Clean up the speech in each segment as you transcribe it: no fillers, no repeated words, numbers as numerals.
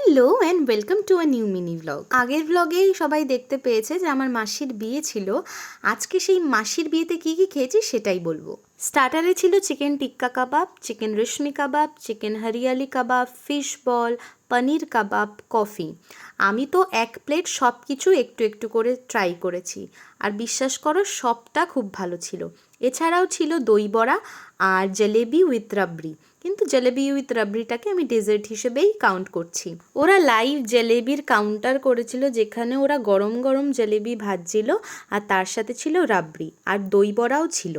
Hello and welcome to a new mini blog. আগের ব্লগেই সবাই দেখতে পেয়েছে যে আমার মাসির বিয়ে ছিল। আজকে সেই মাসির বিয়েতে কি কি খেয়েছি সেটাই বলবো। স্টার্টারে ছিল চিকেন টিক্কা কাবাব, চিকেন রেশমি কাবাব, চিকেন হরিয়ালি কাবাব, ফিশ বল, পনির কাবাব, কফি। আমি তো এক প্লেট সব কিছু একটু একটু করে ট্রাই করেছি, আর বিশ্বাস করো সবটা খুব ভালো ছিল। এছাড়াও ছিল দই বড়া আর জলেবি উইথ রাবড়ি, কিন্তু জলেবি উইথ রাবড়িটাকে আমি ডেজার্ট হিসেবেই কাউন্ট করছি। ওরা লাইভ জলেবির কাউন্টার করেছিল, যেখানে ওরা গরম গরম জলেবি ভাজছিল, আর তার সাথে ছিল রাবড়ি আর দই বড়াও ছিল।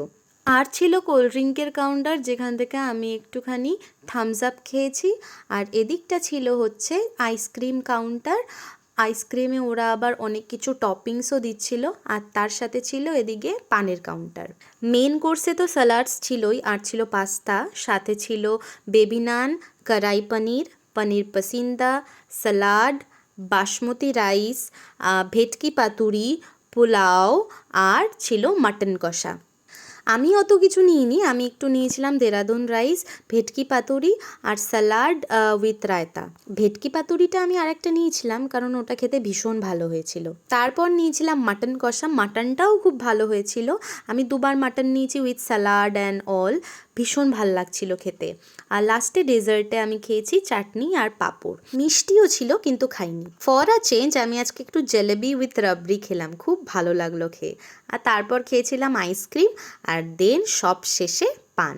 আর ছিল কোল্ড ড্রিঙ্কের কাউন্টার, যেখান থেকে আমি একটুখানি থামস আপ খেয়েছি। আর এদিকটা ছিল হচ্ছে আইসক্রিম কাউন্টার। আইসক্রিমে ওরা আবার অনেক কিছু টপিংসও দিচ্ছিল, আর তার সাথে ছিল এদিকে পানের কাউন্টার। মেন কোর্সে তো স্যালাডস ছিলই, আর ছিল পাস্তা, সাথে ছিল বেবি নান, কড়াই পনির, পনির পসিন্দা, স্যালাড, বাসমতি রাইস, ভেটকি পাতুরি, পোলাও, আর ছিল মাটন কষা। আমি অত কিছু নিইনি, আমি একটু নিয়েছিলাম দেরাদুন রাইস, ভেটকি পাতুরি আর স্যালাড উইথ রায়তা। ভেটকি পাতুরিটা আমি আরেকটা নিয়েছিলাম কারণ ওটা খেতে ভীষণ ভালো হয়েছিল। তারপর নিয়েছিলাম মাটন কষা, মাটনটাও খুব ভালো হয়েছিল। আমি দুবার মাটন নিয়েছি উইথ স্যালাড অ্যান্ড অল, ভীষণ ভাল লাগছিল খেতে। আর লাস্টে ডেজার্টে আমি খেয়েছি চাটনি আর পাঁপড়। মিষ্টিও ছিল কিন্তু খাইনি। ফর আ চেঞ্জ আমি আজকে একটু জলেবি উইথ রাবড়ি খেলাম, খুব ভালো লাগলো খেয়ে। আর তারপর খেয়েছিলাম আইসক্রিম, আর দেন সব শেষে পান।